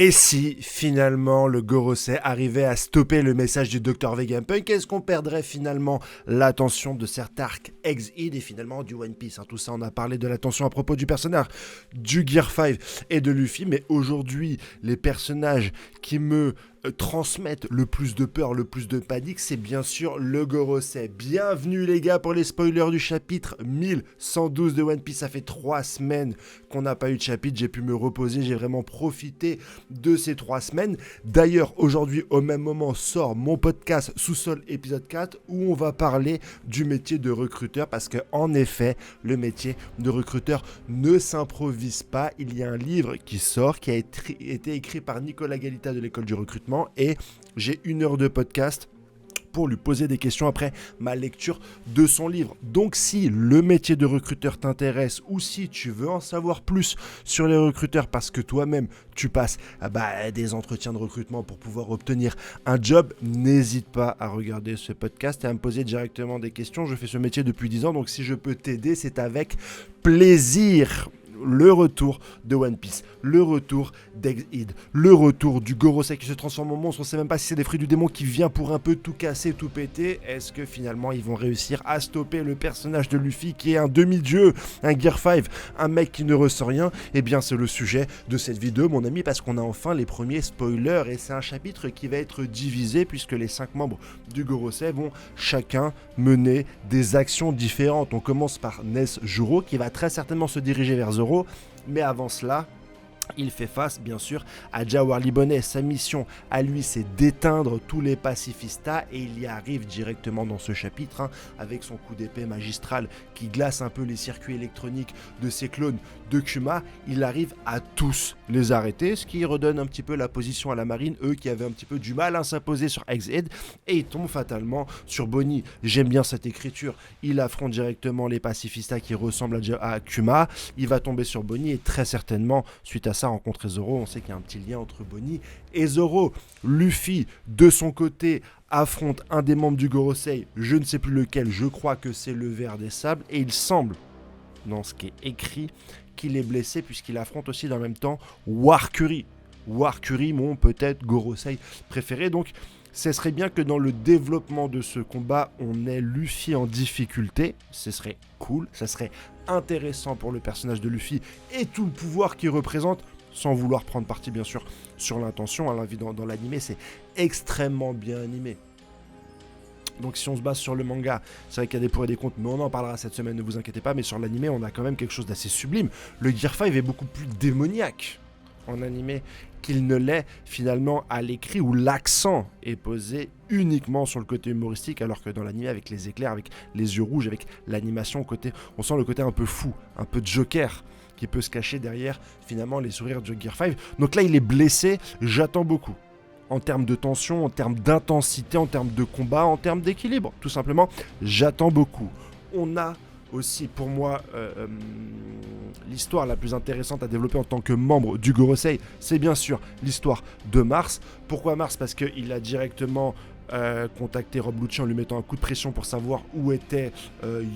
Et si, finalement, le Gorosei arrivait à stopper le message du Dr Vegapunk, est-ce qu'on perdrait finalement l'attention de cet arc Ex-Id et finalement du One Piece, Tout ça, on a parlé de l'attention à propos du personnage du Gear 5 et de Luffy, mais aujourd'hui, les personnages qui me transmettent le plus de peur, le plus de panique, c'est bien sûr le Gorosei. Bienvenue les gars pour les spoilers du chapitre 1112 de One Piece. Ça fait 3 semaines qu'on n'a pas eu de chapitre, j'ai pu me reposer, j'ai vraiment profité de ces 3 semaines. D'ailleurs, aujourd'hui, au même moment, sort mon podcast Sous-Sol épisode 4 où on va parler du métier de recruteur parce que, en effet, le métier de recruteur ne s'improvise pas. Il y a un livre qui sort, qui a été écrit par Nicolas Galita de l'école du recrutement et j'ai 1 heure de podcast pour lui poser des questions après ma lecture de son livre. Donc si le métier de recruteur t'intéresse ou si tu veux en savoir plus sur les recruteurs parce que toi-même tu passes des entretiens de recrutement pour pouvoir obtenir un job, n'hésite pas à regarder ce podcast et à me poser directement des questions. Je fais ce métier depuis 10 ans, donc si je peux t'aider, c'est avec plaisir. Le retour de One Piece, le retour d'Ex-Id, le retour du Gorosei qui se transforme en monstre. On ne sait même pas si c'est des fruits du démon qui vient pour un peu tout casser, tout péter. Est-ce que finalement ils vont réussir à stopper le personnage de Luffy qui est un demi-dieu, un Gear 5, un mec qui ne ressent rien? Eh bien c'est le sujet de cette vidéo mon ami, parce qu'on a enfin les premiers spoilers et c'est un chapitre qui va être divisé puisque les 5 membres du Gorosei vont chacun mener des actions différentes. On commence par Ness Juro qui va très certainement se diriger vers Zoro. Mais avant cela, il fait face bien sûr à Jawar Libonnet. Sa mission à lui, c'est d'éteindre tous les pacifistas et il y arrive directement dans ce chapitre avec son coup d'épée magistral qui glace un peu les circuits électroniques de ses clones de Kuma. Il arrive à tous les arrêter, ce qui redonne un petit peu la position à la marine, eux qui avaient un petit peu du mal à s'imposer sur Ex-Id, et il tombe fatalement sur Bonnie. J'aime bien cette écriture. Il affronte directement les pacifistas qui ressemblent à Kuma. Il va tomber sur Bonnie et très certainement suite à ça rencontrer Zoro. On sait qu'il y a un petit lien entre Bonnie et Zoro. Luffy de son côté affronte un des membres du Gorosei, je ne sais plus lequel, je crois que c'est le Ver des Sables, et il semble dans ce qui est écrit qu'il est blessé puisqu'il affronte aussi dans le même temps Warcuri, mon peut-être Gorosei préféré. Donc ce serait bien que dans le développement de ce combat, on ait Luffy en difficulté. Ce serait cool, ça serait intéressant pour le personnage de Luffy et tout le pouvoir qu'il représente, sans vouloir prendre parti bien sûr sur l'intention. Dans l'animé, c'est extrêmement bien animé. Donc si on se base sur le manga, c'est vrai qu'il y a des pour et des contre, mais on en parlera cette semaine, ne vous inquiétez pas. Mais sur l'animé, on a quand même quelque chose d'assez sublime. Le Gear 5 est beaucoup plus démoniaque en animé qu'il ne l'est finalement à l'écrit, où l'accent est posé uniquement sur le côté humoristique, alors que dans l'animé, avec les éclairs, avec les yeux rouges, avec l'animation, on sent le côté un peu fou, un peu Joker, qui peut se cacher derrière finalement les sourires du Gear 5. Donc là, il est blessé, j'attends beaucoup. En termes de tension, en termes d'intensité, en termes de combat, en termes d'équilibre, tout simplement, j'attends beaucoup. On a aussi pour moi l'histoire la plus intéressante à développer en tant que membre du Gorosei, c'est bien sûr l'histoire de Mars. Pourquoi Mars? Parce qu'il a directement contacté Rob Lucci en lui mettant un coup de pression pour savoir où était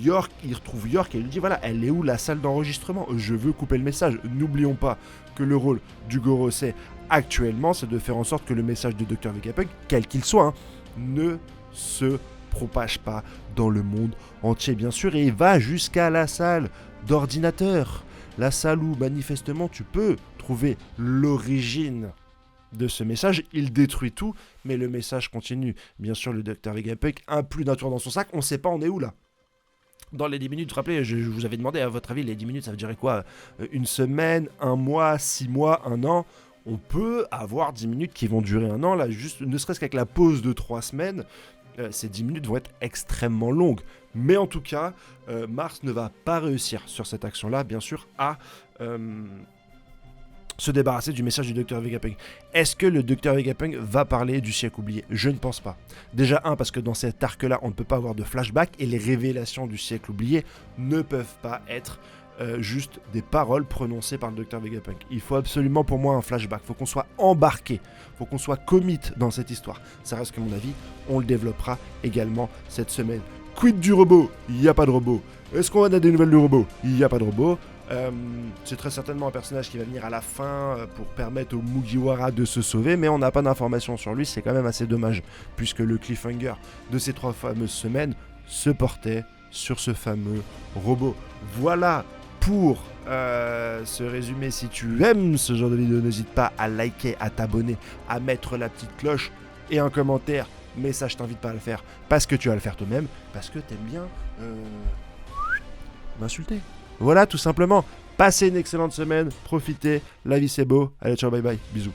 York. Il retrouve York et il lui dit voilà, elle est où la salle d'enregistrement? Je veux couper le message. N'oublions pas que le rôle du Gorosei actuellement, c'est de faire en sorte que le message de Dr Vegapunk, quel qu'il soit, ne se propage pas dans le monde entier bien sûr, et il va jusqu'à la salle d'ordinateur, la salle où manifestement tu peux trouver l'origine de ce message. Il détruit tout, mais le message continue. Bien sûr, le Dr Vegapunk a plus d'un tour dans son sac, on sait pas on est où là. Dans les 10 minutes, vous vous rappelez, je vous avais demandé à votre avis, les 10 minutes ça veut dire quoi? Une semaine, 1 mois, 6 mois, 1 an? On peut avoir 10 minutes qui vont durer 1 an, là, juste, ne serait-ce qu'avec la pause de 3 semaines, ces 10 minutes vont être extrêmement longues. Mais en tout cas, Mars ne va pas réussir sur cette action-là, bien sûr, à se débarrasser du message du Dr Vegapunk. Est-ce que le Dr Vegapunk va parler du siècle oublié? Je ne pense pas. Déjà, parce que dans cet arc-là, on ne peut pas avoir de flashback, et les révélations du siècle oublié ne peuvent pas être juste des paroles prononcées par le Dr Vegapunk. Il faut absolument pour moi un flashback, il faut qu'on soit embarqué, il faut qu'on soit commit dans cette histoire. Ça reste que mon avis, on le développera également cette semaine. Quid du robot? Il n'y a pas de robot. Est-ce qu'on va donner des nouvelles du robot? Il n'y a pas de robot. C'est très certainement un personnage qui va venir à la fin pour permettre au Mugiwara de se sauver, mais on n'a pas d'informations sur lui, c'est quand même assez dommage, puisque le cliffhanger de ces 3 fameuses semaines se portait sur ce fameux robot. Voilà pour ce résumé. Si tu aimes ce genre de vidéo, n'hésite pas à liker, à t'abonner, à mettre la petite cloche et un commentaire. Mais ça, je t'invite pas à le faire parce que tu vas le faire toi-même, parce que t'aimes bien m'insulter. Voilà, tout simplement. Passez une excellente semaine, profitez, la vie c'est beau. Allez, ciao, bye bye, bisous.